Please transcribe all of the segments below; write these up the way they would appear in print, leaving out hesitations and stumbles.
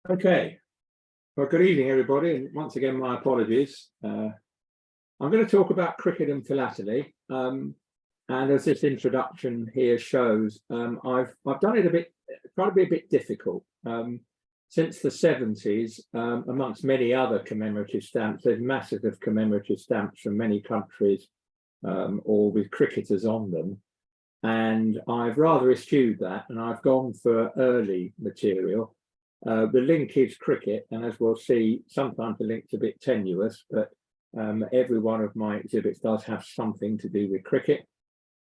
Okay, well, good evening, everybody, and once again, my apologies. I'm going to talk about cricket and philately, and as this introduction here shows, I've done it a bit, trying to be a bit difficult. Since the 70s, amongst many other commemorative stamps, there's masses of commemorative stamps from many countries, all with cricketers on them. And I've rather eschewed that, and I've gone for early material. The link is cricket, and as we'll see, sometimes the link's a bit tenuous, but every one of my exhibits does have something to do with cricket.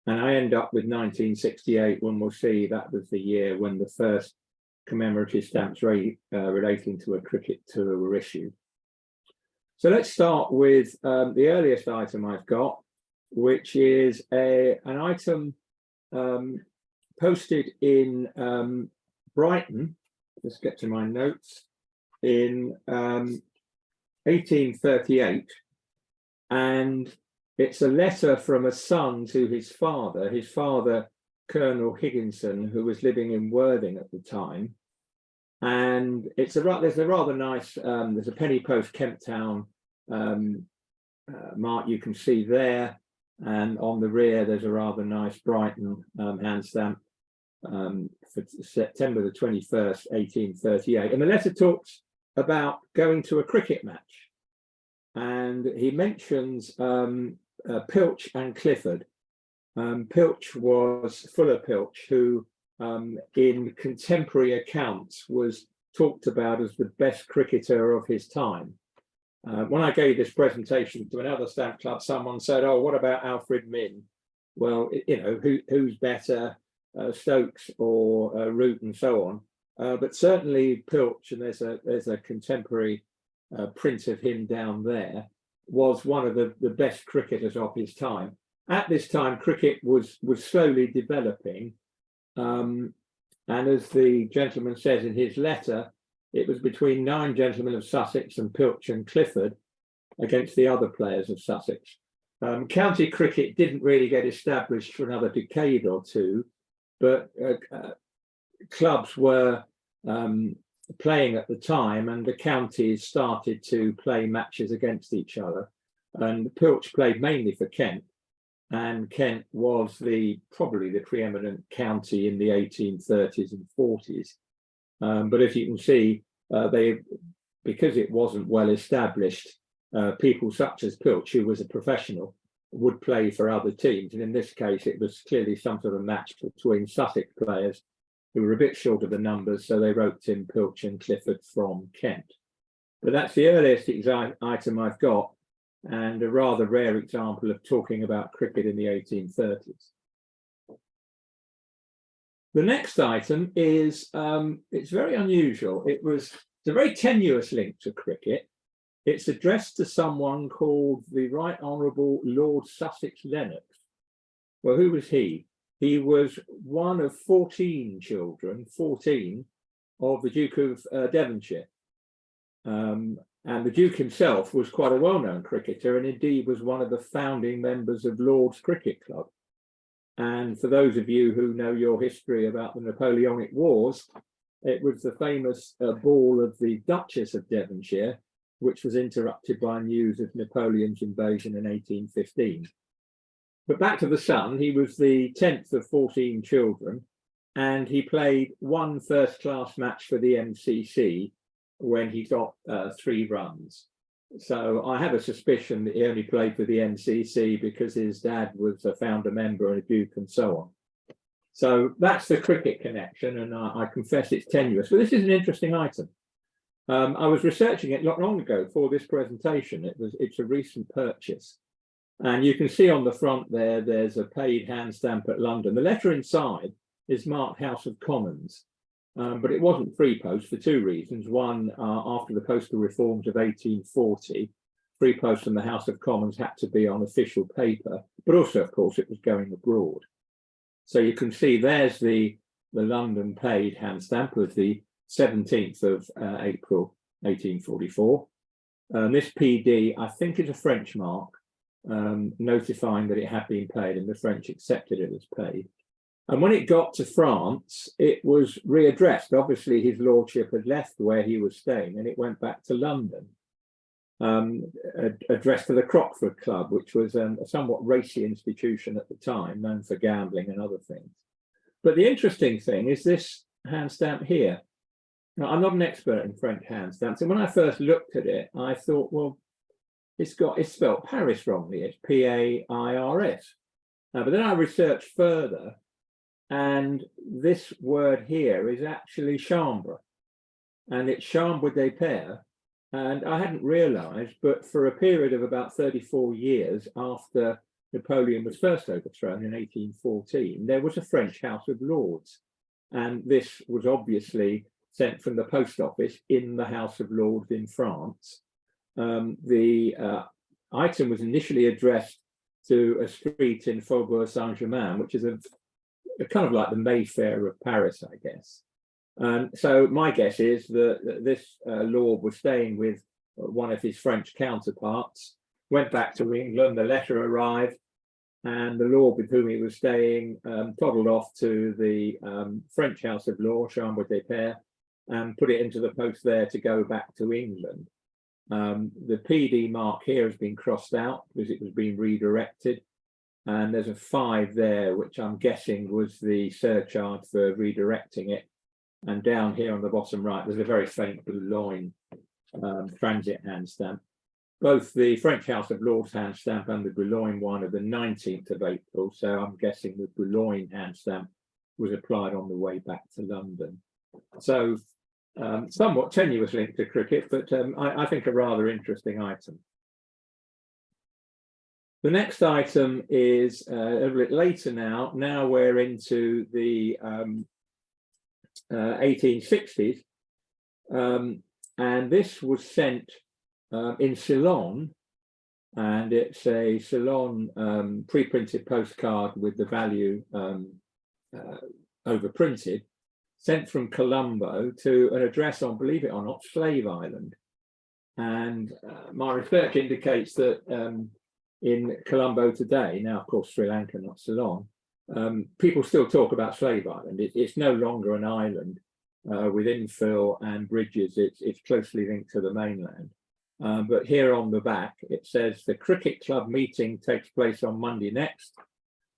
And I end up with 1968, when we'll see that was the year when the first commemorative stamps relating to a cricket tour were issued. So let's start with the earliest item I've got, which is an item posted in Brighton. Let's get to my notes, in 1838, and it's a letter from a son to his father, Colonel Higginson, who was living in Worthing at the time. And there's a rather nice, there's a penny post Kemp Town mark you can see there, and on the rear there's a rather nice Brighton hand stamp. For September the 21st, 1838. And the letter talks about going to a cricket match. And he mentions Pilch and Clifford. Pilch was Fuller Pilch, who in contemporary accounts was talked about as the best cricketer of his time. When I gave this presentation to another stamp club, someone said, "Oh, what about Alfred Minn?" Well, you know, who's better? Stokes or Root and so on, but certainly Pilch, and there's a contemporary print of him down there, was one of the best cricketers of his time. At this time, cricket was slowly developing, and as the gentleman says in his letter, it was between 9 gentlemen of Sussex and Pilch and Clifford against the other players of Sussex. County cricket didn't really get established for another decade or two, but clubs were playing at the time, and the counties started to play matches against each other. And Pilch played mainly for Kent, and Kent was probably the preeminent county in the 1830s and 40s. But as you can see, because it wasn't well established, people such as Pilch, who was a professional, would play for other teams, and in this case it was clearly some sort of match between Sussex players who were a bit short of the numbers, so they roped in Pilch and Clifford from Kent. But that's the earliest item I've got, and a rather rare example of talking about cricket in the 1830s. The next item is it's very unusual. It's a very tenuous link to cricket. It's addressed to someone called the Right Honourable Lord Sussex Lennox. Well, who was he? He was one of 14 children, 14, of the Duke of Devonshire. And the Duke himself was quite a well-known cricketer, and indeed was one of the founding members of Lord's Cricket Club. And for those of you who know your history about the Napoleonic Wars, it was the famous ball of the Duchess of Devonshire, which was interrupted by news of Napoleon's invasion in 1815. But back to the son, he was the 10th of 14 children, and he played one first-class match for the MCC when he got 3 runs. So I have a suspicion that he only played for the MCC because his dad was a founder member and a duke and so on. So that's the cricket connection, and I confess it's tenuous, but this is an interesting item. I was researching it not long ago for this presentation. It's a recent purchase. And you can see on the front there's a paid hand stamp at London. The letter inside is marked House of Commons, but it wasn't free post for 2 reasons. One, after the postal reforms of 1840, free post from the House of Commons had to be on official paper, but also, of course, it was going abroad. So you can see there's the London paid hand stamp of the 17th of April 1844. This PD, I think, is a French mark, notifying that it had been paid, and the French accepted it as paid. And when it got to France, it was readdressed. Obviously, his lordship had left where he was staying and it went back to London, addressed to the Crockford Club, which was a somewhat racy institution at the time, known for gambling and other things. But the interesting thing is this hand stamp here. Now, I'm not an expert in French hand stamps, and when I first looked at it, I thought, well, it's spelled Paris wrongly. It's P-A-I-R-S. But then I researched further, and this word here is actually chambre, and it's chambre des pairs. And I hadn't realized, but for a period of about 34 years after Napoleon was first overthrown in 1814, there was a French House of Lords. And this was obviously sent from the post office in the House of Lords in France. The item was initially addressed to a street in Faubourg Saint-Germain, which is a kind of like the Mayfair of Paris, I guess. So my guess is that this lord was staying with one of his French counterparts, went back to England, the letter arrived, and the lord with whom he was staying toddled off to the French House of Law, Chambre des Pairs, and put it into the post there to go back to England. The PD mark here has been crossed out because it was being redirected. And there's a 5 there, which I'm guessing was the surcharge for redirecting it. And down here on the bottom right, there's a very faint Boulogne transit hand stamp. Both the French House of Lords hand stamp and the Boulogne one are the 19th of April. So I'm guessing the Boulogne hand stamp was applied on the way back to London. So somewhat tenuous link to cricket, but I think a rather interesting item. The next item is a little bit later now. Now we're into the 1860s. And this was sent in Ceylon. And it's a Ceylon pre-printed postcard with the value overprinted, sent from Colombo to an address on, believe it or not, Slave Island. And my research indicates that in Colombo today, now of course Sri Lanka, not Ceylon, people still talk about Slave Island. It's no longer an island with infill and bridges. It's closely linked to the mainland. But here on the back, it says the cricket club meeting takes place on Monday next,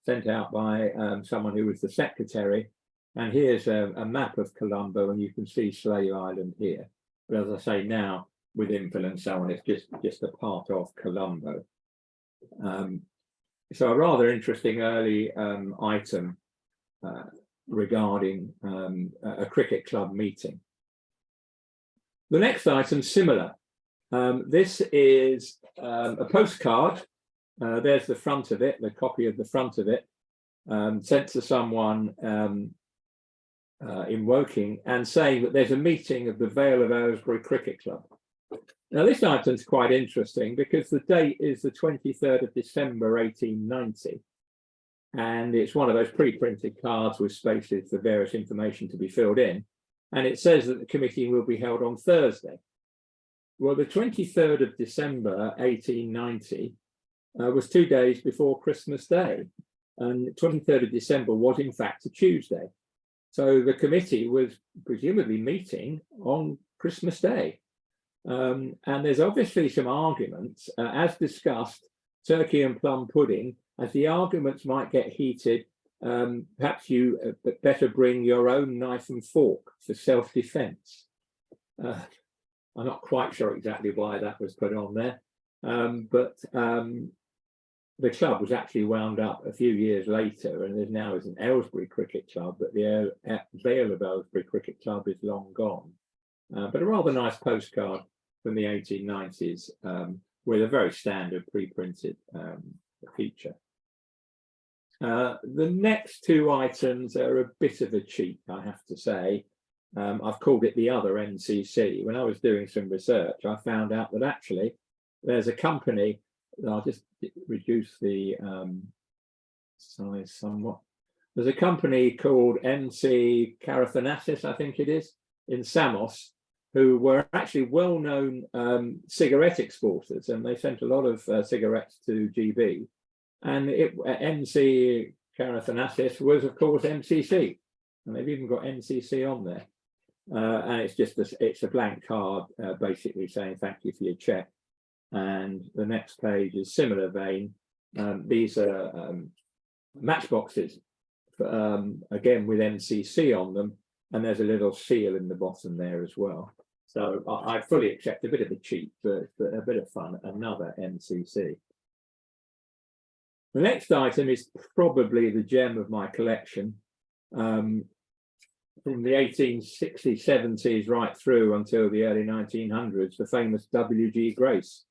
sent out by someone who was the secretary. And here's a map of Colombo, and you can see Slave Island here. But as I say now, with infill and so on, it's just a part of Colombo. So a rather interesting early item regarding a cricket club meeting. The next item, similar. This is a postcard. There's the front of it, the copy of the front of it, sent to someone in Woking, and saying that there's a meeting of the Vale of Aylesbury Cricket Club. Now, this item's quite interesting because the date is the 23rd of December, 1890. And it's one of those pre-printed cards with spaces for various information to be filled in. And it says that the committee will be held on Thursday. Well, the 23rd of December, 1890 was 2 days before Christmas Day. And the 23rd of December was in fact a Tuesday. So the committee was presumably meeting on Christmas Day. And there's obviously some arguments, as discussed, turkey and plum pudding, as the arguments might get heated, perhaps you better bring your own knife and fork for self-defense. I'm not quite sure exactly why that was put on there, but the club was actually wound up a few years later, and there now is an Aylesbury Cricket Club, but the Vale of Aylesbury Cricket Club is long gone. But a rather nice postcard from the 1890s with a very standard pre-printed feature. The next 2 items are a bit of a cheat, I have to say. I've called it the other NCC. When I was doing some research, I found out that actually there's a company, I'll just reduce the size somewhat. There's a company called MC Carathanasis, I think it is, in Samos, who were actually well-known cigarette exporters, and they sent a lot of cigarettes to GB. And MC Charathanassis was, of course, MCC, and they've even got MCC on there. And it's just it's a blank card, basically saying thank you for your check. And the next page is similar vein. These are matchboxes, again with MCC on them, and there's a little seal in the bottom there as well. So I fully accept a bit of a cheat, but a bit of fun. Another MCC. The next item is probably the gem of my collection. From the 1860s, 70s right through until the early 1900s, the famous W.G. Grace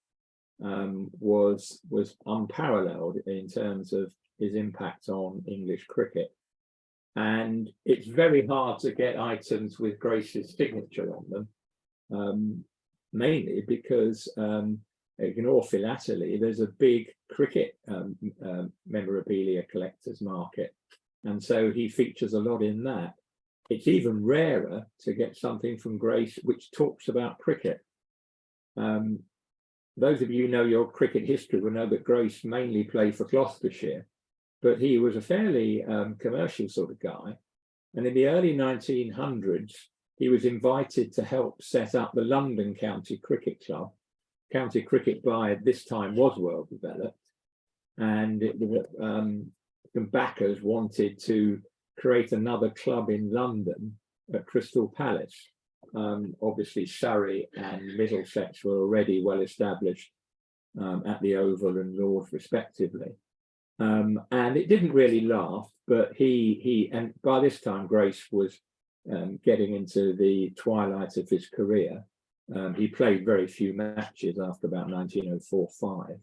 was unparalleled in terms of his impact on English cricket. And it's very hard to get items with Grace's signature on them, mainly because, ignore philately, there's a big cricket memorabilia collectors market. And so he features a lot in that. It's even rarer to get something from Grace which talks about cricket. Those of you who know your cricket history will know that Grace mainly played for Gloucestershire, but he was a fairly commercial sort of guy. And in the early 1900s, he was invited to help set up the London County Cricket Club. County cricket by this time was well developed, and some backers wanted to create another club in London at Crystal Palace. Obviously, Surrey and Middlesex were already well established at the Oval and Lord's respectively. And it didn't really last, but and by this time Grace was getting into the twilight of his career. He played very few matches after about 1904-05,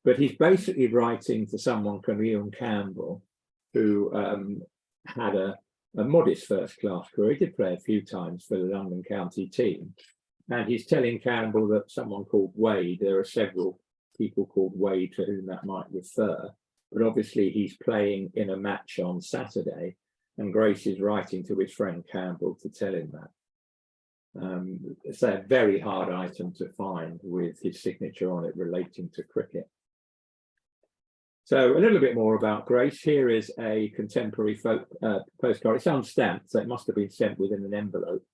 but he's basically writing to someone called Ian Campbell, who had a modest first-class career. He did play a few times for the London County team, and he's telling Campbell that someone called Wade, there are several people called Wade to whom that might refer, but obviously he's playing in a match on Saturday, and Grace is writing to his friend Campbell to tell him that. It's a very hard item to find with his signature on it relating to cricket. So a little bit more about Grace. Here is a contemporary postcard. It's unstamped, so it must have been sent within an envelope.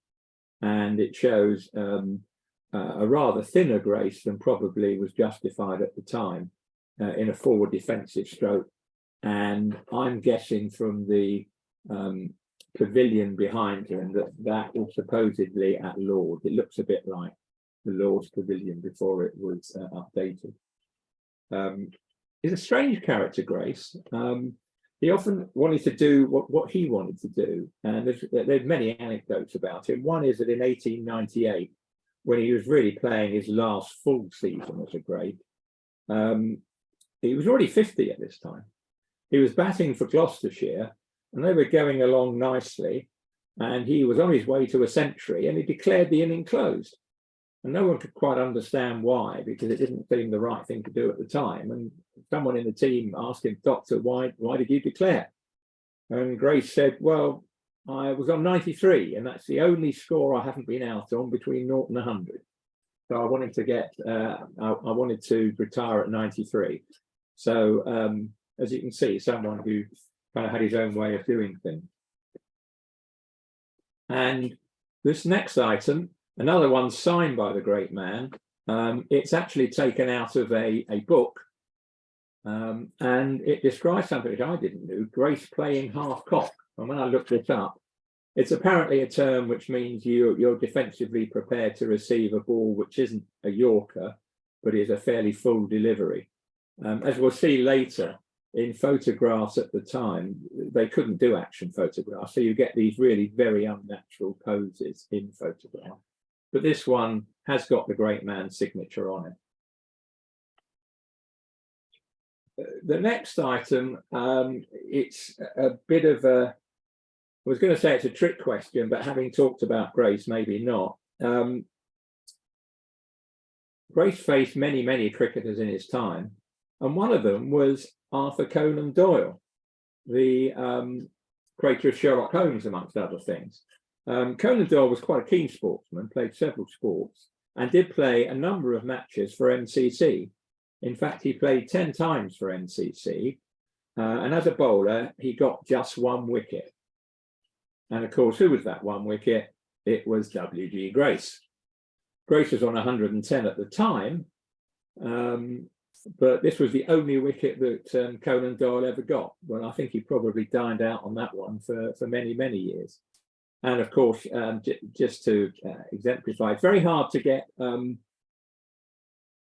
And it shows a rather thinner Grace than probably was justified at the time in a forward defensive stroke. And I'm guessing from the pavilion behind him that is supposedly at Lord's. It looks a bit like the Lord's Pavilion before it was updated. He's a strange character, Grace. He often wanted to do what he wanted to do, and there's many anecdotes about him. One is that in 1898, when he was really playing his last full season as a great, he was already 50 at this time. He was batting for Gloucestershire, and they were going along nicely, and he was on his way to a century, and he declared the inning closed. And no one could quite understand why, because it didn't seem the right thing to do at the time. And someone in the team asked him, "Doctor, why did you declare?" And Grace said, "Well, I was on 93, and that's the only score I haven't been out on between 0 and 100. So I wanted to I wanted to retire at 93. So as you can see, someone who kind of had his own way of doing things. And this next item, another one signed by the great man. It's actually taken out of a book, and it describes something which I didn't know: Grace playing half cock. And when I looked it up, it's apparently a term which means you're defensively prepared to receive a ball which isn't a Yorker, but is a fairly full delivery. As we'll see later, in photographs at the time, they couldn't do action photographs, so you get these really very unnatural poses in photograph. But this one has got the great man's signature on it. The next item, it's a bit of a, I was going to say it's a trick question, but having talked about Grace, maybe not. Grace faced many cricketers in his time, and one of them was Arthur Conan Doyle, the creator of Sherlock Holmes, amongst other things. Conan Doyle was quite a keen sportsman, played several sports, and did play a number of matches for MCC. In fact, he played 10 times for MCC, and as a bowler, he got just 1 wicket. And of course, who was that 1 wicket? It was W.G. Grace. Grace was on 110 at the time, but this was the only wicket that Conan Doyle ever got. Well, I think he probably dined out on that one for many, many years. And of course, just to exemplify, it's very hard to get.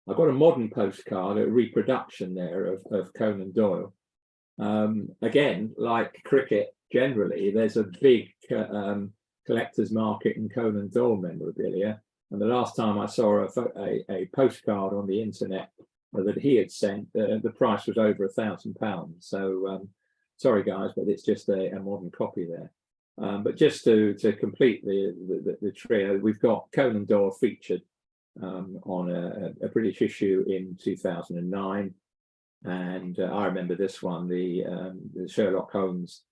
I've got a modern postcard, a reproduction there of Conan Doyle. Again, like cricket generally, there's a big collector's market in Conan Doyle memorabilia. And the last time I saw a postcard on the internet that he had sent, the price was over £1,000. So sorry guys, but it's just a modern copy there. But just to complete the trio, we've got Conan Doyle featured on a British issue in 2009. And I remember this one, the Sherlock Holmes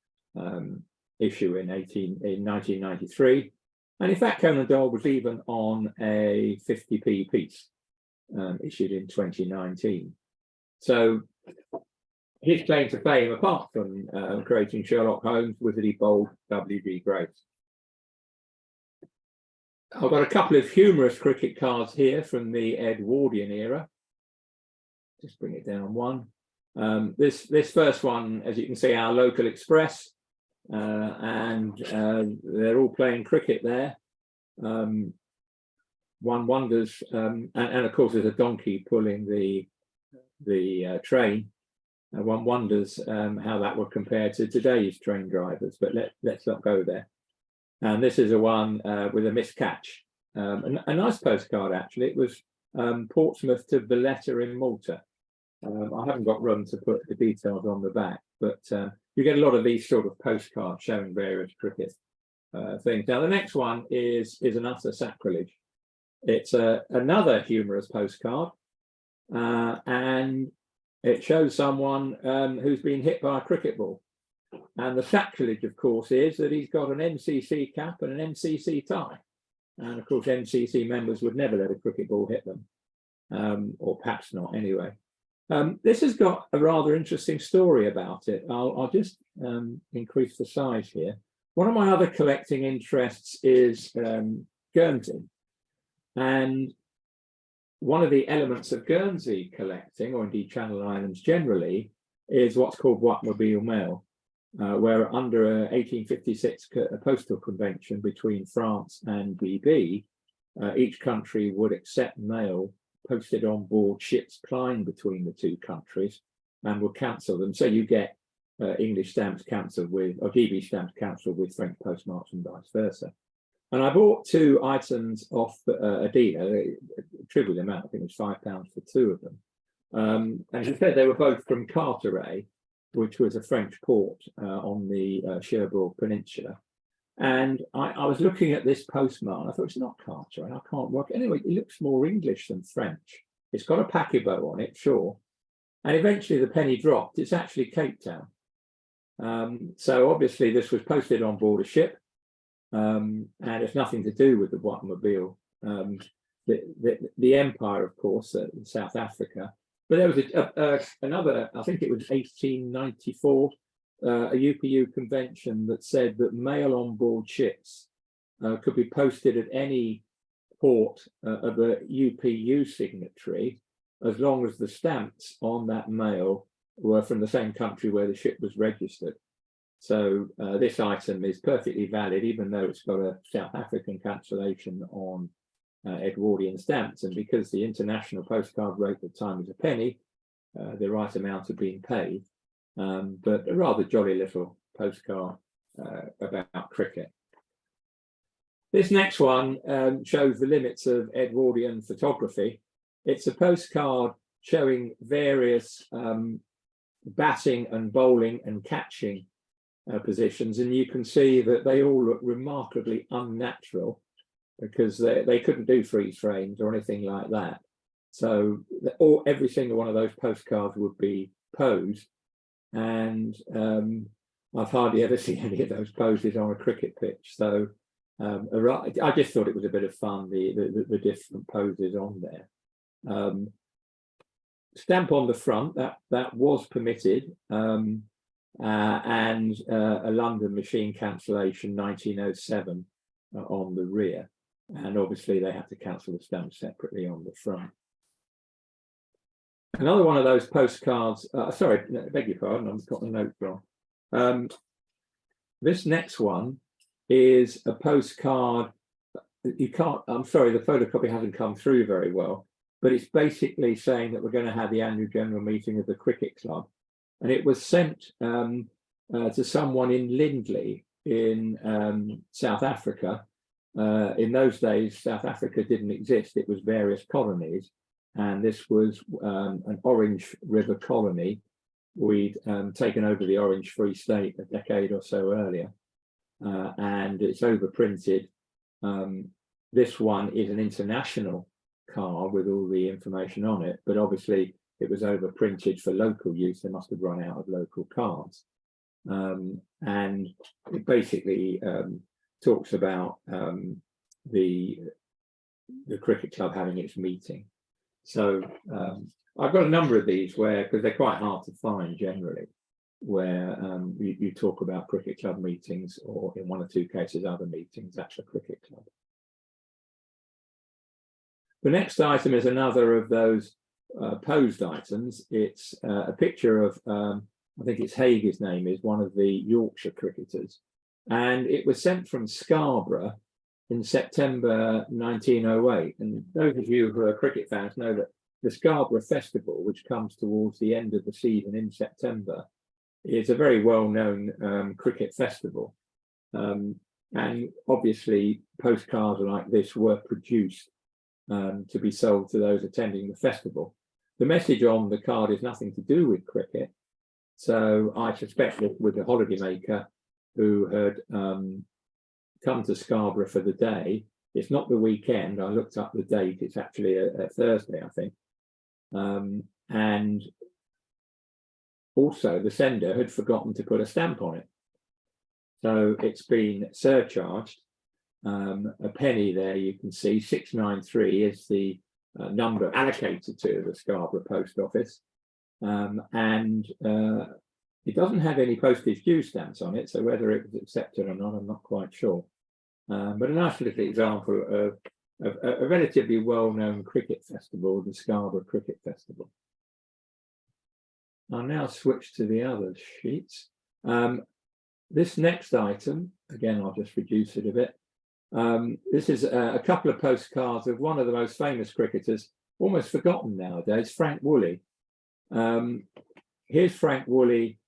issue in 1993. And in fact, Conan Doyle was even on a 50p piece issued in 2019. So his claim to fame, apart from creating Sherlock Holmes, was that he bowled W.G. Grace. I've got a couple of humorous cricket cards here from the Edwardian era. Just bring it down one. This first one, as you can see, our local Express, and they're all playing cricket there. One wonders, and of course there's a donkey pulling the train. One wonders how that would compare to today's train drivers, but let's not go there. And this is a one with a missed catch. A nice postcard, actually. It was Portsmouth to Valletta in Malta. I haven't got room to put the details on the back, but you get a lot of these sort of postcards showing various cricket things. Now, the next one is an utter sacrilege. It's another humorous postcard, and it shows someone who's been hit by a cricket ball. And the sacrilege, of course, is that he's got an MCC cap and an MCC tie. And of course, MCC members would never let a cricket ball hit them, or perhaps not anyway. This has got a rather interesting story about it. I'll just increase the size here. One of my other collecting interests is Guernsey. And one of the elements of Guernsey collecting, or indeed Channel Islands generally, is what's called Boîte mail, where under a 1856 postal convention between France and BB, each country would accept mail posted on board ships plying between the two countries and would cancel them. So you get English stamps cancelled with, or GB stamps cancelled with French postmarks and vice versa. And I bought 2 items off a dealer, a trivial amount, I think it was £5 for 2 of them. And he said they were both from Carteret, which was a French port on the Cherbourg Peninsula. And I was looking at this postmark, I thought, it's not Carteret, I can't work. Anyway, it looks more English than French. It's got a paquebot on it, sure. And eventually the penny dropped, it's actually Cape Town. So obviously this was posted on board a ship, and it's nothing to do with the Boîte. The empire, of course, South Africa. But there was another, I think it was 1894, a UPU convention that said that mail on board ships could be posted at any port of a UPU signatory, as long as the stamps on that mail were from the same country where the ship was registered. So this item is perfectly valid, even though it's got a South African cancellation on Edwardian stamps. And because the international postcard rate at the time was a penny, the right amount had been paid. But a rather jolly little postcard about cricket. This next one shows the limits of Edwardian photography. It's a postcard showing various batting and bowling and catching positions, and you can see that they all look remarkably unnatural because they couldn't do freeze frames or anything like that. So every single one of those postcards would be posed, and I've hardly ever seen any of those poses on a cricket pitch. So I just thought it was a bit of fun, the different poses on there. Stamp on the front, that was permitted. and a London machine cancellation 1907 on the rear. And obviously they had to cancel the stamps separately on the front. Another one of those postcards, sorry, beg your pardon, I've got the note wrong. This next one is a postcard. You can't, I'm sorry, the photocopy hasn't come through very well, but it's basically saying that we're going to have the annual general meeting of the cricket club. And it was sent to someone in Lindley in South Africa. In those days, South Africa didn't exist. It was various colonies. And this was an Orange River colony. We'd taken over the Orange Free State a decade or so earlier. And it's overprinted. This one is an international card with all the information on it, but obviously it was overprinted for local use. They must have run out of local cards. And it basically talks about the cricket club having its meeting. So I've got a number of these where, because they're quite hard to find generally, where you talk about cricket club meetings, or in one or two cases other meetings, that's a cricket club. The next item is another of those posed items. It's a picture of, I think it's Haig, his name is, one of the Yorkshire cricketers. And it was sent from Scarborough in September 1908. And those of you who are cricket fans know that the Scarborough Festival, which comes towards the end of the season in September, is a very well-known cricket festival. And obviously postcards like this were produced to be sold to those attending the festival. The message on the card is nothing to do with cricket. So I suspect that with the holidaymaker who had come to Scarborough for the day, it's not the weekend. I looked up the date. It's actually a Thursday, I think. And also the sender had forgotten to put a stamp on it. So it's been surcharged. A penny there, you can see 693 is the number allocated to the Scarborough Post Office. And it doesn't have any postage due stamps on it, so whether it was accepted or not, I'm not quite sure. But a nice little example of a relatively well-known cricket festival, the Scarborough Cricket Festival. I'll now switch to the other sheets. This next item, again, I'll just reduce it a bit. This is a couple of postcards of one of the most famous cricketers, almost forgotten nowadays, Frank Woolley. Here's Frank Woolley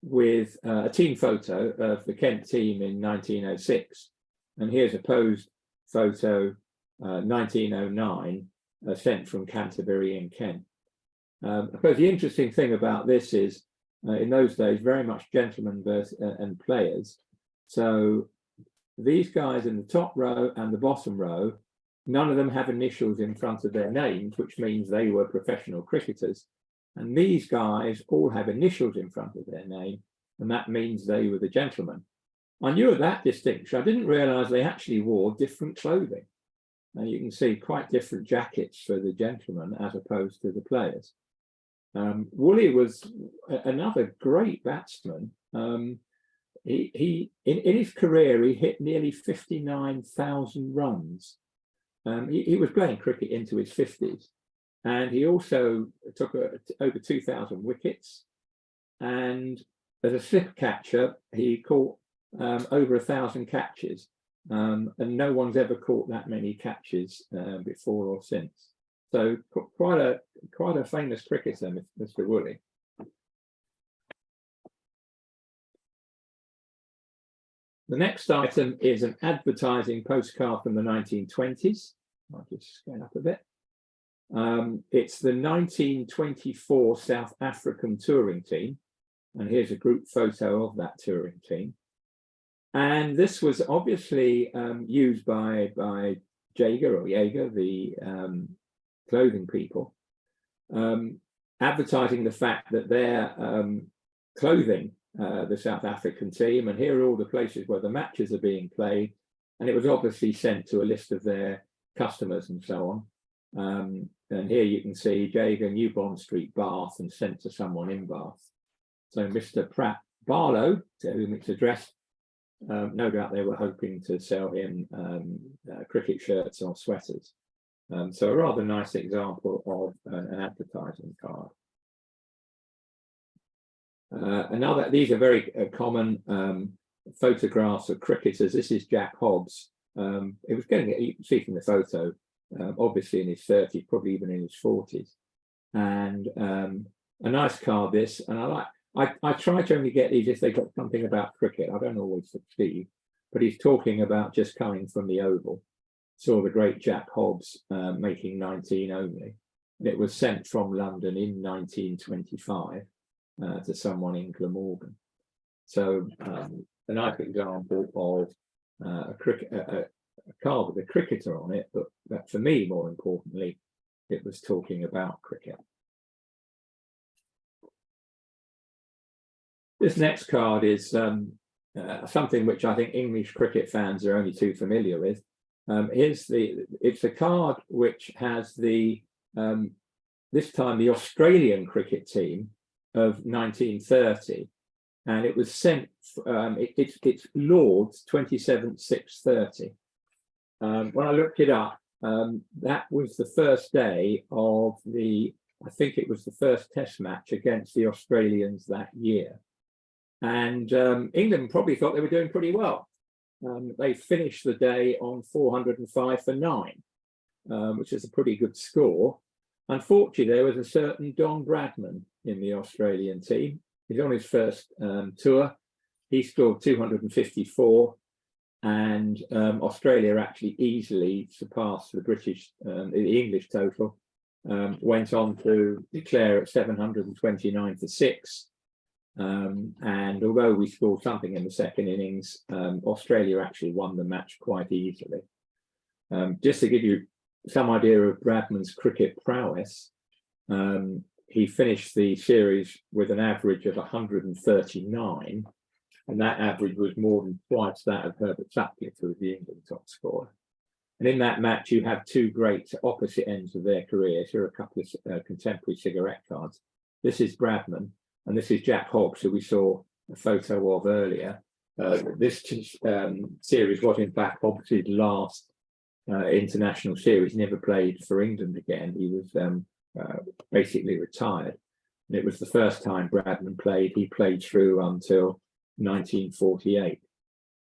with a team photo of the Kent team in 1906. And here's a posed photo, 1909, sent from Canterbury in Kent. I suppose the interesting thing about this is, in those days, very much gentlemen and players. So these guys in the top row and the bottom row, none of them have initials in front of their names, which means they were professional cricketers. And these guys all have initials in front of their name, and that means they were the gentlemen. I knew of that distinction. I didn't realize they actually wore different clothing. And you can see quite different jackets for the gentlemen as opposed to the players. Woolley was another great batsman. In his career, he hit nearly 59,000 runs. He was playing cricket into his 50s. And he also took over 2,000 wickets. And as a slip catcher, he caught over 1,000 catches. And no one's ever caught that many catches before or since. So quite a famous cricketer, Mr. Woolley. The next item is an advertising postcard from the 1920s. I'll just scale up a bit. It's the 1924 South African touring team. And here's a group photo of that touring team. And this was obviously used by Jaeger, the clothing people, advertising the fact that they're clothing the South African team. And here are all the places where the matches are being played. And it was obviously sent to a list of their customers and so on. And here you can see Jaeger, New Bond Street, Bath, and sent to someone in Bath. So Mr. Pratt Barlow, to whom it's addressed, no doubt they were hoping to sell him cricket shirts or sweaters. So a rather nice example of an advertising card. These are very common photographs of cricketers. This is Jack Hobbs. It was getting, you can see from the photo, obviously in his 30s, probably even in his 40s. And a nice card this, and I try to only get these if they've got something about cricket. I don't always succeed, but he's talking about just coming from the Oval. Saw the great Jack Hobbs making 19 only. And it was sent from London in 1925 to someone in Glamorgan. So a nice example of a card with a cricketer on it, but for me, more importantly, it was talking about cricket. This next card is something which I think English cricket fans are only too familiar with. It's a card which has this time the Australian cricket team of 1930, and it was sent. It's Lord's 27/6/30. When I looked it up, that was the first day of I think it was the first Test match against the Australians that year. And England probably thought they were doing pretty well. They finished the day on 405 for 9, which is a pretty good score. Unfortunately, there was a certain Don Bradman in the Australian team. He's on his first tour. He scored 254, and Australia actually easily surpassed the English total. Went on to declare at 729 for 6. And although we scored something in the second innings, Australia actually won the match quite easily. Just to give you some idea of Bradman's cricket prowess, he finished the series with an average of 139, and that average was more than twice that of Herbert Sutcliffe, who was the England top scorer. And in that match, you have two great opposite ends of their careers. Here are a couple of contemporary cigarette cards. This is Bradman, and this is Jack Hobbs, who we saw a photo of earlier. This series was, in fact, Hobbs' last international series. He never played for England again. He was basically retired. And it was the first time Bradman played. He played through until 1948.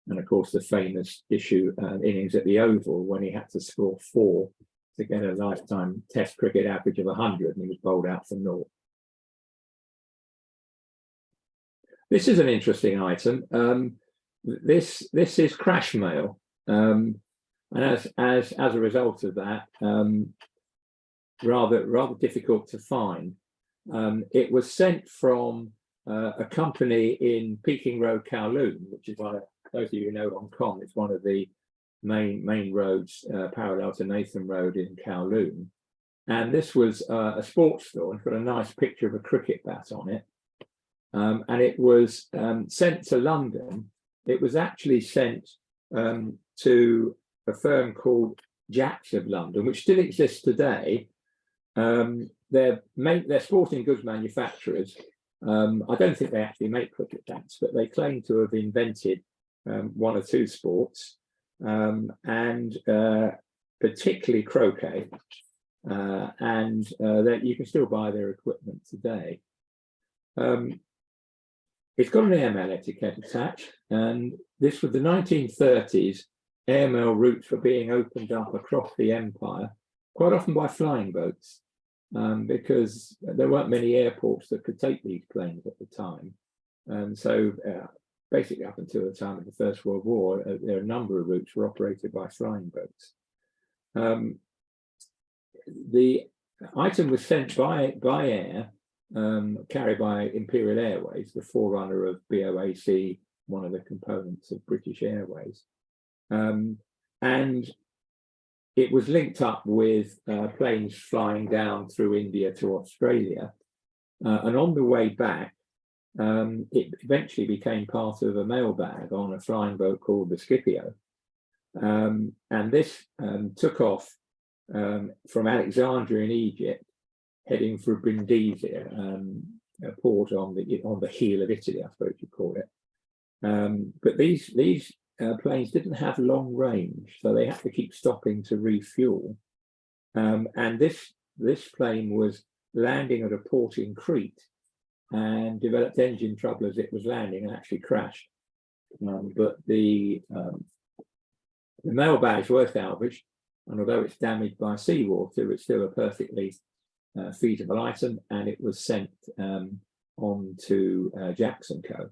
And of course, the famous innings at the Oval, when he had to score 4 to get a lifetime Test cricket average of 100, and he was bowled out for 0. This is an interesting item. This is crash mail, and as a result of that, rather difficult to find. It was sent from a company in Peking Road, Kowloon, which is one of those of you who know Hong Kong. It's one of the main roads parallel to Nathan Road in Kowloon, and this was a sports store. It's got a nice picture of a cricket bat on it. And it was sent to London. It was actually sent to a firm called Jacks of London, which still exists today. They're sporting goods manufacturers. I don't think they actually make cricket bats, but they claim to have invented one or two sports, and particularly croquet. And that you can still buy their equipment today. It's got an airmail etiquette attached, and this was the 1930s. Airmail routes were being opened up across the empire, quite often by flying boats, because there weren't many airports that could take these planes at the time. And so basically up until the time of the First World War, there are a number of routes were operated by flying boats. The item was sent by air, carried by Imperial Airways, the forerunner of BOAC, one of the components of British Airways. And it was linked up with planes flying down through India to Australia. And on the way back, it eventually became part of a mailbag on a flying boat called the Scipio. And this took off from Alexandria in Egypt, heading for Brindisi, port on the heel of Italy, I suppose you call it. But these planes didn't have long range, so they had to keep stopping to refuel. And this plane was landing at a port in Crete and developed engine trouble as it was landing and actually crashed. But the mailbags were salvaged, and although it's damaged by seawater, it's still a perfectly feasible item, and it was sent on to Jackson Co.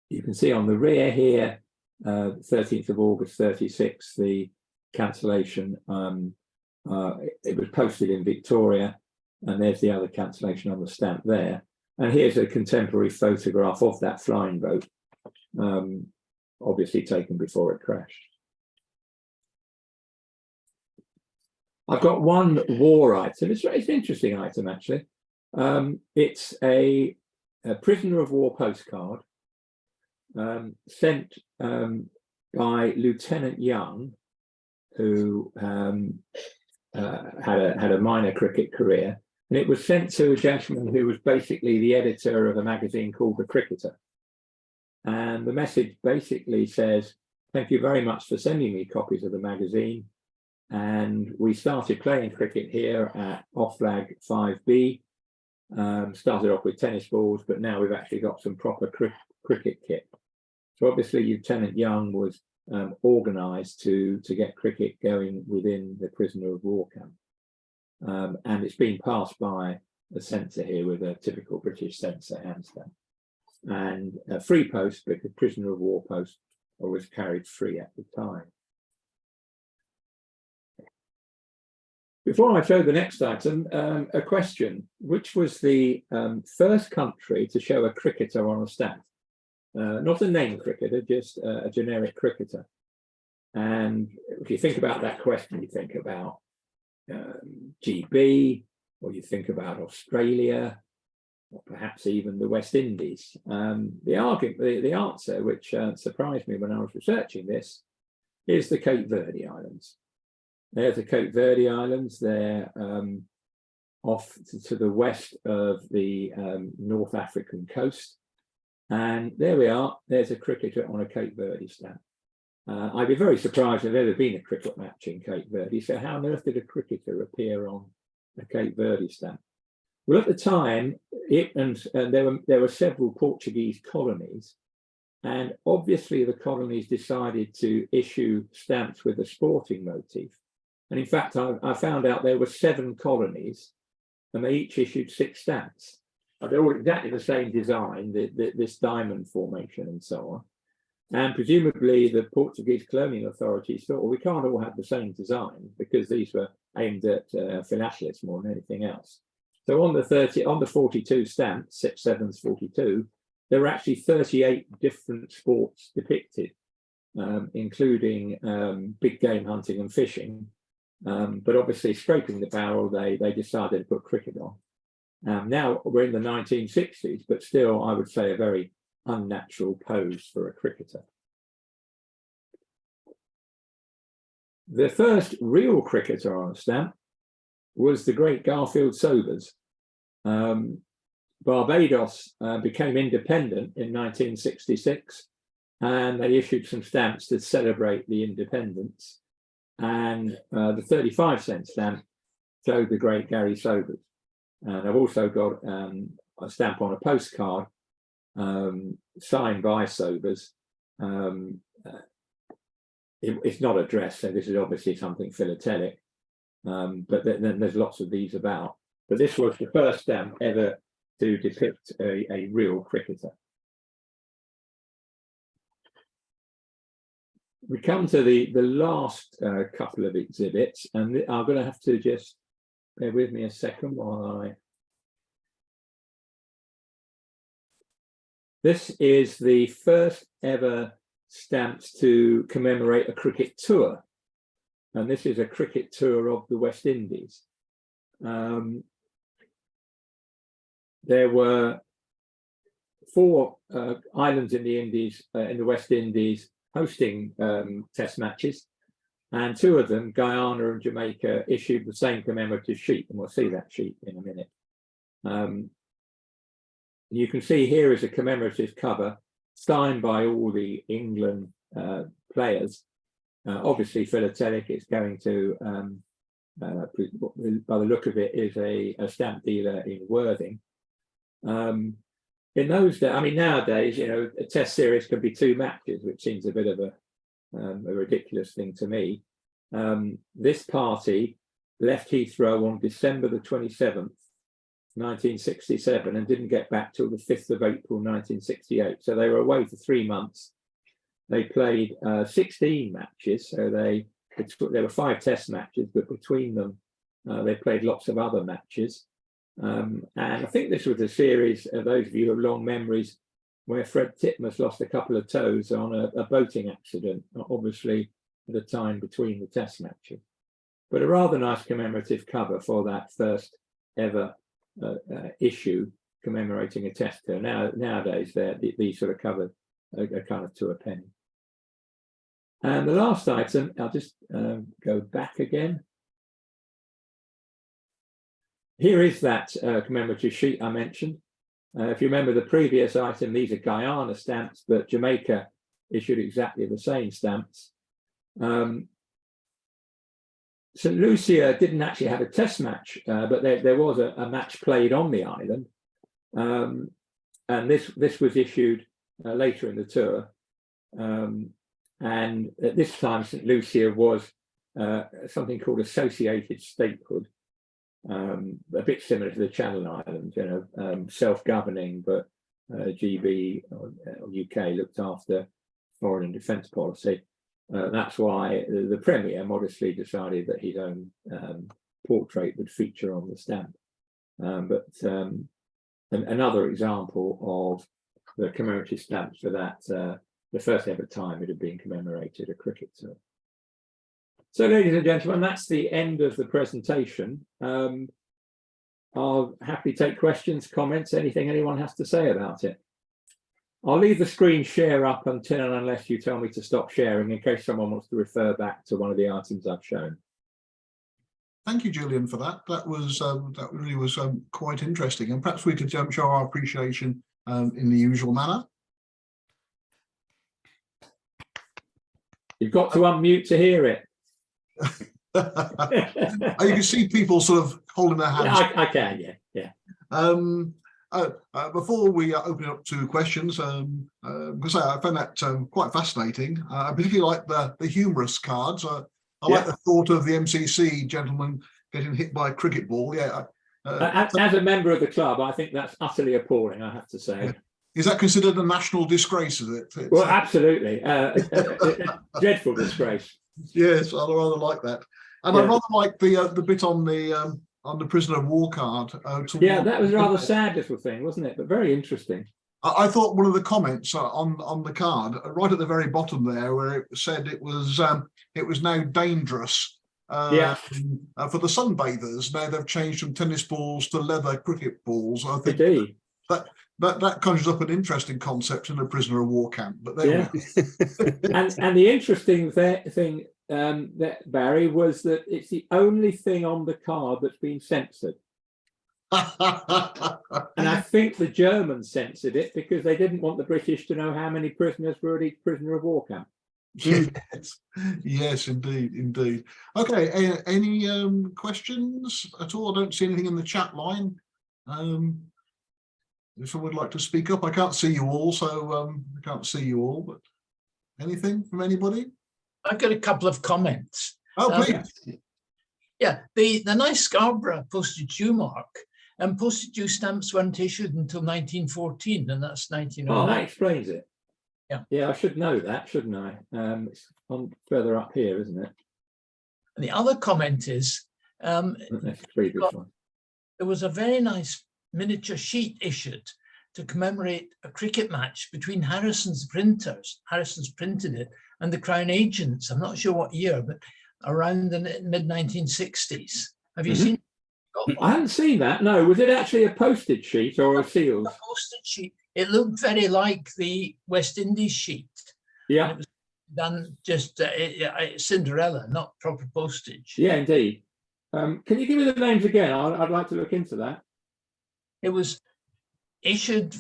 You can see on the rear here, 13th of August 36, the cancellation. It was posted in Victoria, and there's the other cancellation on the stamp there. And here's a contemporary photograph of that flying boat, obviously taken before it crashed. I've got one war item. It's an interesting item, actually. It's a prisoner of war postcard sent by Lieutenant Young, who had a minor cricket career, and it was sent to a gentleman who was basically the editor of a magazine called The Cricketer. And the message basically says, "Thank you very much for sending me copies of the magazine. And we started playing cricket here at Off-Flag 5B. Started off with tennis balls, but now we've actually got some proper cricket kit." So obviously Lieutenant Young was organised to get cricket going within the prisoner of war camp. And it's been passed by a censor here with a typical British censor hand stamp. And a free post, because prisoner of war post was carried free at the time. Before I show the next item, a question: which was the first country to show a cricketer on a stamp? Not a named cricketer, just a generic cricketer. And if you think about that question, you think about GB, or you think about Australia, or perhaps even the West Indies. The answer, which surprised me when I was researching this, is the Cape Verde Islands. There's the Cape Verde Islands. They're off to the west of the North African coast. And there we are. There's a cricketer on a Cape Verde stamp. I'd be very surprised if there'd ever been a cricket match in Cape Verde. So how on earth did a cricketer appear on a Cape Verde stamp? Well, at the time, there were several Portuguese colonies. And obviously the colonies decided to issue stamps with a sporting motif. And in fact, I found out there were 7 colonies, and they each issued 6 stamps. They're all exactly the same design, this diamond formation and so on. And presumably the Portuguese colonial authorities thought, well, we can't all have the same design, because these were aimed at philatelists more than anything else. So on the 42 stamps, 6 7s 42, there were actually 38 different sports depicted, including big game hunting and fishing. But obviously, scraping the barrel, they decided to put cricket on. Now we're in the 1960s, but still, I would say a very unnatural pose for a cricketer. The first real cricketer on a stamp was the great Garfield Sobers. Barbados became independent in 1966, and they issued some stamps to celebrate the independence. And the 35-cent stamp showed the great Gary Sobers. And I've also got a stamp on a postcard signed by Sobers. It's not addressed, so this is obviously something philatelic, but then there's lots of these about. But this was the first stamp ever to depict a real cricketer. We come to the last couple of exhibits, and I'm going to have to just bear with me a second while I... This is the first ever stamps to commemorate a cricket tour, and this is a cricket tour of the West Indies. There were 4 islands in the Indies, in the West Indies, hosting test matches, and 2 of them, Guyana and Jamaica, issued the same commemorative sheet, and we'll see that sheet in a minute. You can see here is a commemorative cover signed by all the England players. Obviously, philatelic. It's going to, by the look of it, is a stamp dealer in Worthing. In those days, I mean, nowadays, you know, a test series can be 2 matches, which seems a bit of a ridiculous thing to me. This party left Heathrow on December the 27th, 1967, and didn't get back till the 5th of April, 1968. So they were away for 3 months. They played 16 matches. So there were 5 test matches, but between them, they played lots of other matches. And I think this was a series, those of you who have long memories, where Fred Titmuss lost a couple of toes on a boating accident, obviously at a time between the test matches. But a rather nice commemorative cover for that first ever issue commemorating a test tour. Nowadays, these sort of covers are kind of to a penny. And the last item, I'll just go back again. Here is that commemorative sheet I mentioned. If you remember the previous item, these are Guyana stamps, but Jamaica issued exactly the same stamps. St. Lucia didn't actually have a test match, but there was a match played on the island. And this was issued later in the tour. And at this time, St. Lucia was something called associated statehood, a bit similar to the Channel Islands, you know, self-governing, but GB or UK looked after foreign and defence policy. That's why the Premier modestly decided that his own portrait would feature on the stamp. But another example of the commemorative stamps for that, the first ever time it had been commemorated, a cricket tour. So, ladies and gentlemen, that's the end of the presentation. I'll happily take questions, comments, anything anyone has to say about it. I'll leave the screen share up until and unless you tell me to stop sharing, in case someone wants to refer back to one of the items I've shown. Thank you, Julian, for that. That really was quite interesting, and perhaps we could show our appreciation in the usual manner. You've got to unmute to hear it. You can see people sort of holding their hands. Yeah, I can, yeah. Before we open it up to questions, because I found that quite fascinating. I particularly like the humorous cards. I like the thought of the MCC gentleman getting hit by a cricket ball. Yeah. As a member of the club, I think that's utterly appalling, I have to say. Yeah. Is that considered a national disgrace, is it? Well, absolutely. A dreadful disgrace. Yes, I rather like that. And I rather like the bit on the prisoner of war card. Yeah, that was a rather sad little thing, wasn't it? But very interesting. I thought one of the comments on the card, right at the very bottom there, where it said it was now dangerous for the sunbathers. Now they've changed from tennis balls to leather cricket balls. I think indeed. That conjures up an interesting concept in a prisoner of war camp. But there and the interesting thing, Barry, was that it's the only thing on the card that's been censored. And I think the Germans censored it because they didn't want the British to know how many prisoners were at each prisoner of war camp. Yes, indeed. Okay, any questions at all? I don't see anything in the chat line. If someone would like to speak up, I can't see you all, so I can't see you all, but anything from anybody? I've got a couple of comments. Oh, please. Yeah, the nice Scarborough postage due mark and postage due stamps weren't issued until 1914, and that's 1909. Oh, that explains it. Yeah, I should know that, shouldn't I? It's on further up here, isn't it? And the other comment is That's the previous one. There was a very nice miniature sheet issued to commemorate a cricket match between Harrison's printers. Harrison's printed it, and the Crown agents. I'm not sure what year, but around the mid-1960s. Have you seen? I haven't seen that. No, was it actually a postage sheet or a seals? A postage sheet. It looked very like the West Indies sheet. Yeah. And it was done just Cinderella, not proper postage. Yeah, indeed. Can you give me the names again? I'd like to look into that. It was issued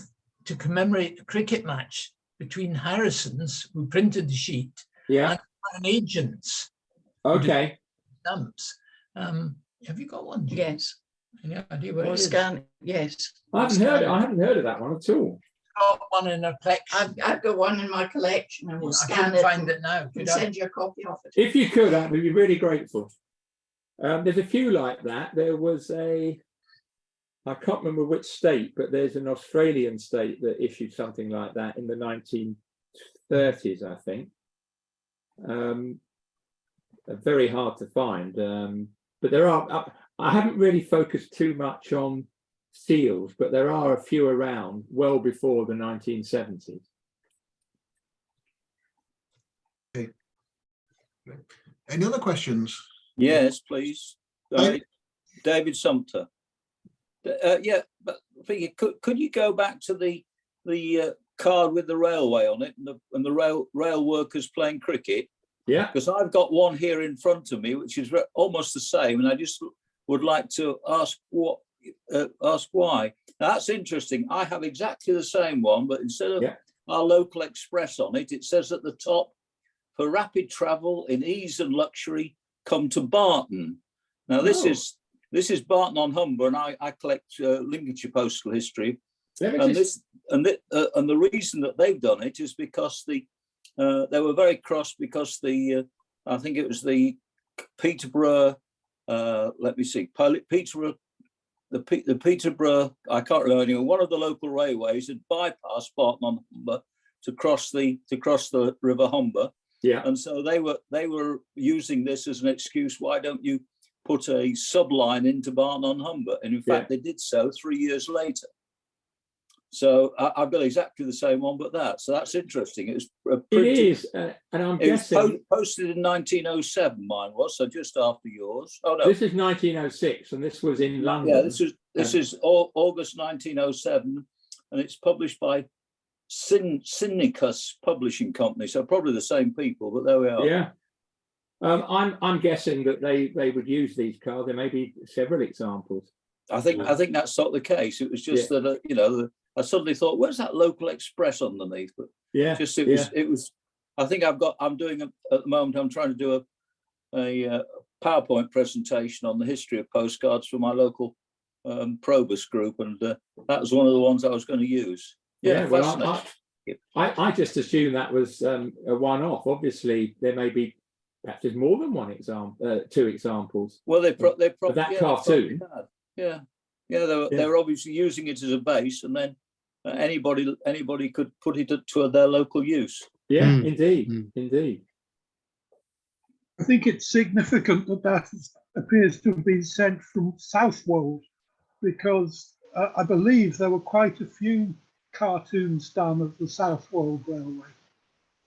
to commemorate a cricket match between Harrisons, who printed the sheet, Yeah. and Crown agents Okay. stamps. Have you got one? Yes. Any idea what Or it is? scan. Yes. I haven't heard of that one at all. Got one in a collection. I've got one in my collection, and we'll I scan can't it. find it now. and Could I? send you a copy of it. If you could, I would be really grateful. There's a few like that. There was I can't remember which state, but there's an Australian state that issued something like that in the 1930s, I think. Very hard to find, but there are. I haven't really focused too much on seals, but there are a few around well before the 1970s. Okay. Any other questions? Yes, please. David Sumter. Yeah, but could you go back to the card with the railway on it and the rail workers playing cricket? Yeah. Because I've got one here in front of me, which is almost the same, and I just would like to ask why. Now, that's interesting. I have exactly the same one, but instead of our local express on it, it says at the top, "For rapid travel in ease and luxury, come to Barton." Now, this is Barton on Humber, and I collect Lincolnshire postal history. And the reason that they've done it is because they were very cross because I think it was the Peterborough. Let me see, Peterborough. The Peterborough, I can't remember anyway, one of the local railways had bypassed Barton on Humber to cross the River Humber. Yeah. And so they were using this as an excuse. Why don't you put a subline into Barton on Humber? And in fact, they did so 3 years later. So I've got exactly the same one, but so that's interesting. It is, and I'm guessing guessing posted in 1907. Mine was, so just after yours. Oh no, this is 1906, and this was in London. Yeah, this is August 1907, and it's published by Syndicus Publishing Company. So probably the same people, but there we are. Yeah. I'm guessing that they would use these cards. There may be several examples. I think that's not the case. It was just that I suddenly thought, where's that local express underneath? But it was. I think I'm doing at the moment. I'm trying to do a PowerPoint presentation on the history of postcards for my local Probus group, and that was one of the ones I was going to use. Yeah, well, I just assumed that was a one-off. Obviously, there may be perhaps there's more than one example, two examples. Well, they probably that cartoon. They're obviously using it as a base, and then anybody could put it to their local use. Yeah, indeed. I think it's significant that appears to have been sent from Southwold, because I believe there were quite a few cartoons done of the Southwold Railway,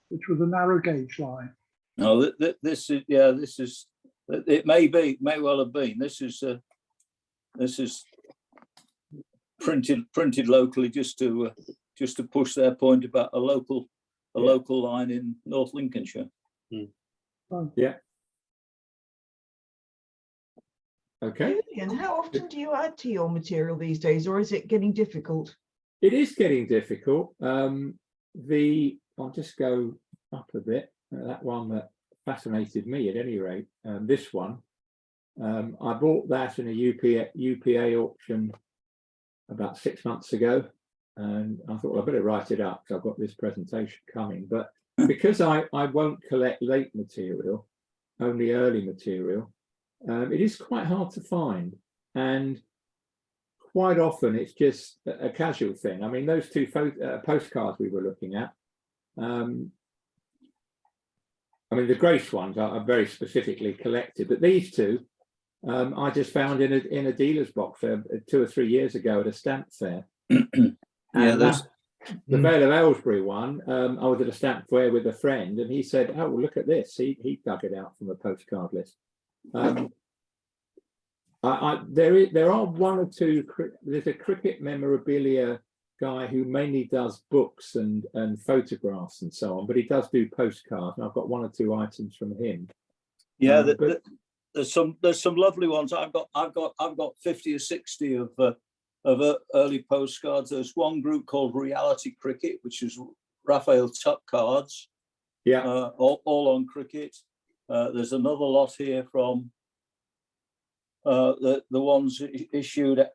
which was a narrow gauge line. No, this is it may well have been. This is printed locally just to push their point about a local line in North Lincolnshire. Yeah. Okay. Julian, how often do you add to your material these days, or is it getting difficult? It is getting difficult. I'll just go up a bit. That one that fascinated me at any rate, this one. I bought that in a UPA auction about 6 months ago, and I thought, well, I better write it up because I've got this presentation coming. But because I won't collect late material, only early material, it is quite hard to find, and quite often it's just a casual thing. I mean, those two postcards we were looking at, I mean, the Grace ones are very specifically collected, but these two I just found in a dealer's box 2 or 3 years ago at a stamp fair. The Vale of Aylesbury one, I was at a stamp fair with a friend, and he said, "Oh, well, look at this." He dug it out from a postcard list. There are one or two. There's a cricket memorabilia guy who mainly does books and photographs and so on, but he does do postcards, and I've got 1 or 2 items from him. Yeah, there's some lovely ones. I've got 50 or 60 of early postcards. There's one group called Reality Cricket, which is Raphael Tuck cards, Yeah. all on cricket. There's another lot here from the ones issued, of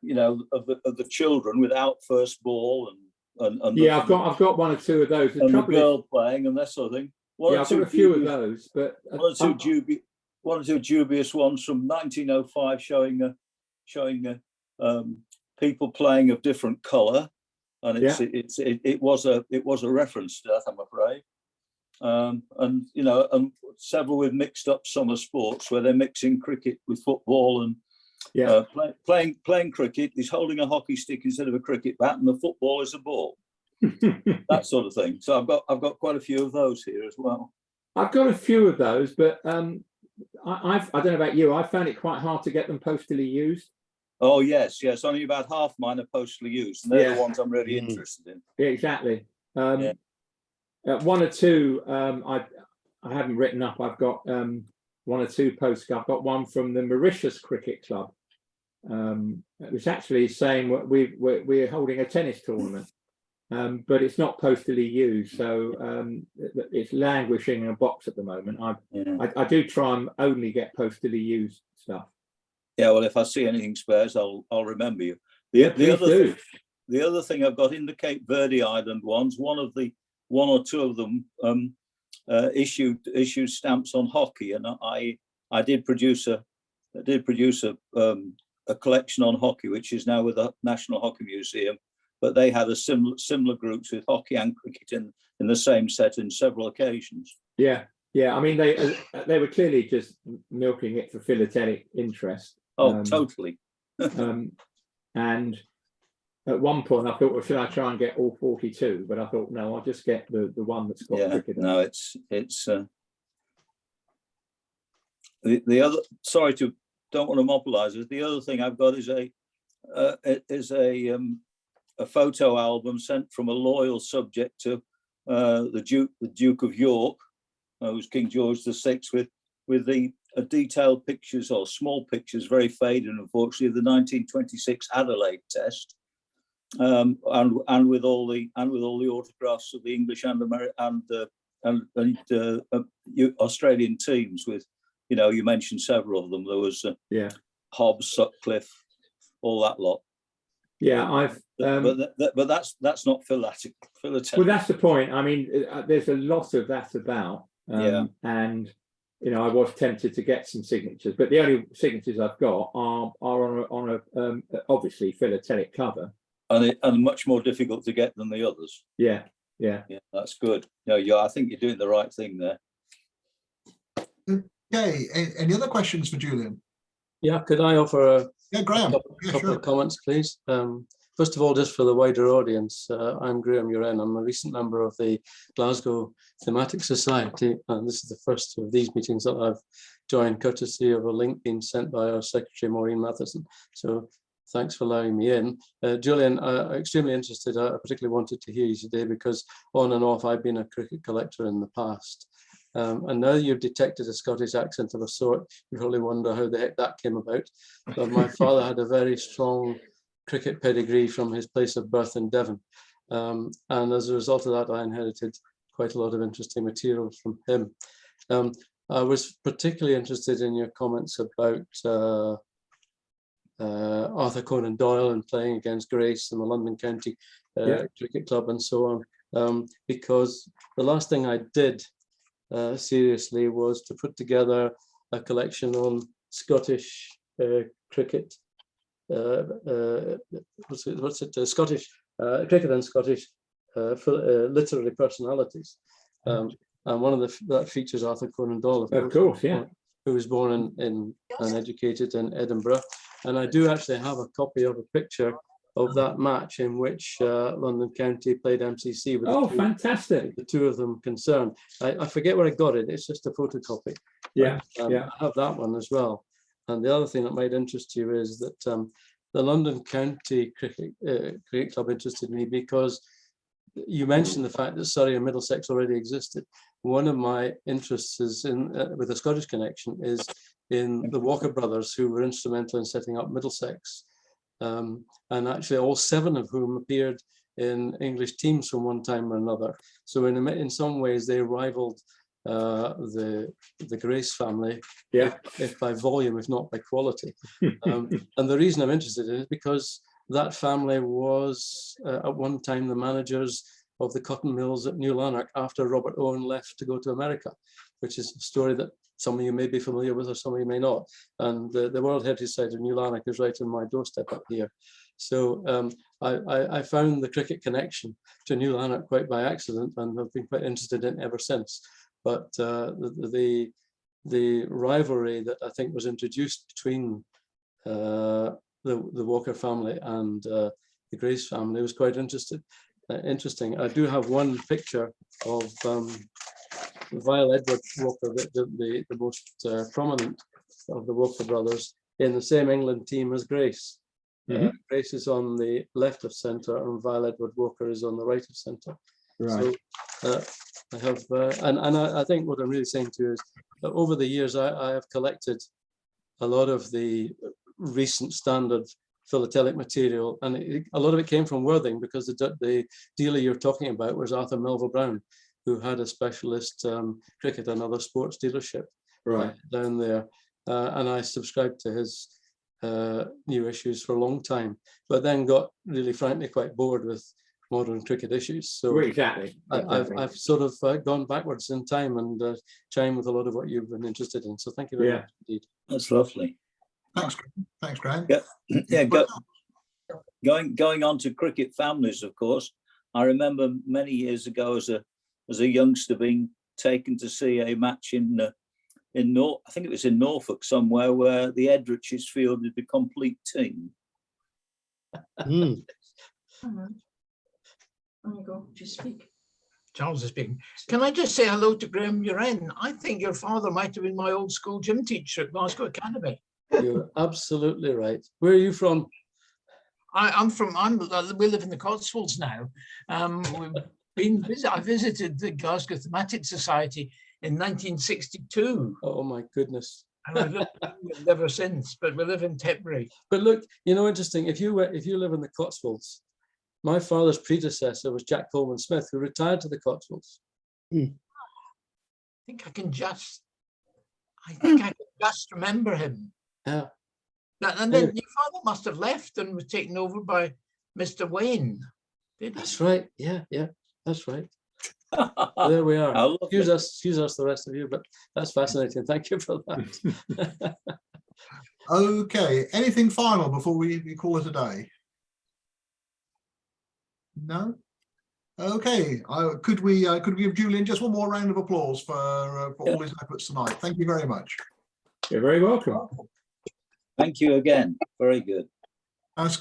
the children without first ball and Yeah, I've got one or two of those. and the girl playing and that sort of thing. Yeah, I've got a few of those, but one or two dubious ones from 1905 showing people playing of different colour, and it was a reference to that, I'm afraid. And several with mixed up summer sports where they're mixing cricket with football and playing cricket. He's holding a hockey stick instead of a cricket bat, and the football is a ball. That sort of thing. So I've got quite a few of those here as well. I've got a few of those, but I don't know about you. I found it quite hard to get them postally used. Oh yes. Only about half mine are postally used, and they're the ones I'm really interested in. Yeah, exactly. One or two I haven't written up. I've got one or two postcards. I've got one from the Mauritius Cricket Club, which actually is saying we're holding a tennis tournament, but it's not postally used, so it's languishing in a box at the moment. I do try and only get postally used stuff. Yeah, well, if I see anything spares, I'll remember you. The other thing I've got in the Cape Verde Island ones, one or two of them issued stamps on hockey, and I did produce a collection on hockey, which is now with the National Hockey Museum. But they had a similar groups with hockey and cricket in the same set in several occasions. Yeah. I mean, they were clearly just milking it for philatelic interest. Oh, totally. And at one point, I thought, well, should I try and get all 42? But I thought, no, I'll just get the one that's got cricket. No, it's the other. Sorry to don't want to monopolise it. The other thing I've got is a photo album sent from a loyal subject to the Duke of York, who's King George VI, with the detailed pictures or small pictures, very faded, unfortunately, of the 1926 Adelaide Test, and with all the autographs of the English and Australian teams. With you mentioned several of them. There was Hobbs, Sutcliffe, all that lot. Yeah, but that's not philatelic. Well, that's the point. I mean, there's a lot of that about, and I was tempted to get some signatures, but the only signatures I've got are on a obviously philatelic cover, and much more difficult to get than the others. Yeah, that's good. I think you're doing the right thing there. Okay, any other questions for Julian? Yeah, could I offer Graham. a couple of comments, please? First of all, just for the wider audience, I'm Graham Uren. I'm a recent member of the Glasgow Thematic Society, and this is the first of these meetings that I've joined, courtesy of a link being sent by our Secretary, Maureen Matheson. So thanks for allowing me in. Julian, I'm extremely interested. I particularly wanted to hear you today because on and off, I've been a cricket collector in the past. And now you've detected a Scottish accent of a sort, you probably wonder how the heck that came about. But my father had a very strong cricket pedigree from his place of birth in Devon. And as a result of that, I inherited quite a lot of interesting material from him. I was particularly interested in your comments about Arthur Conan Doyle and playing against Grace and the London County Cricket Club and so on, because the last thing I did seriously was to put together a collection on Scottish cricket. Scottish cricket and Scottish literary personalities. And one of that features Arthur Conan Doyle, of course, who was born in and educated in Edinburgh. And I do actually have a copy of a picture of that match in which London County played MCC with fantastic, the two of them concerned. I forget where I got it. It's just a photocopy. I have that one as well. And the other thing that might interest you is that the London County Cricket Club interested me because you mentioned the fact that Surrey and Middlesex already existed. One of my interests is with a Scottish connection is in the Walker brothers, who were instrumental in setting up Middlesex. and actually all 7 of whom appeared in English teams from one time or another. So in some ways they rivaled the Grace family, if by volume, if not by quality. And the reason I'm interested in it is because that family was at one time the managers of the cotton mills at New Lanark after Robert Owen left to go to America, which is a story that some of you may be familiar with or some of you may not. And the World Heritage Site of New Lanark is right on my doorstep up here. So I found the cricket connection to New Lanark quite by accident and have been quite interested in it ever since. But the rivalry that I think was introduced between the Walker family and the Grace family was quite interesting. I do have one picture of Vile Edward Walker, the most prominent of the Walker brothers, in the same England team as Grace. Grace is on the left of centre and Vile Edward Walker is on the right of centre. Right. So I have, I think what I'm really saying to you is that over the years I have collected a lot of the recent standard philatelic material, and a lot of it came from Worthing, because the dealer you're talking about was Arthur Melville Brown, who had a specialist cricket and other sports dealership down there, and I subscribed to his new issues for a long time, but then got really frankly quite bored with modern cricket issues. So exactly. I've sort of gone backwards in time and chimed with a lot of what you've been interested in. So thank you very much indeed. That's lovely. Thanks, Graham. Yeah, going on to cricket families, of course. I remember many years ago as a youngster being taken to see a match in I think it was in Norfolk somewhere, where the Edriches fielded the complete team. There you go, just speak. Charles is speaking. Can I just say hello to Graham Uren? I think your father might have been my old school gym teacher at Glasgow Academy. You're absolutely right. Where are you from? We live in the Cotswolds now. I visited the Glasgow Thematic Society in 1962. Oh my goodness. And we've lived ever since, but we live in Tetbury. But look, interesting, if you live in the Cotswolds, my father's predecessor was Jack Coleman Smith, who retired to the Cotswolds. I think I can just remember him. Yeah. And then your father must have left and was taken over by Mr. Wayne. That's right. Yeah, that's right. There we are. Excuse us, the rest of you, but that's fascinating. Thank you for that. Okay, anything final before we call it a day? No? Okay, could we give Julian just one more round of applause for all his efforts tonight? Thank you very much. You're very welcome. Thank you again. Very good. That's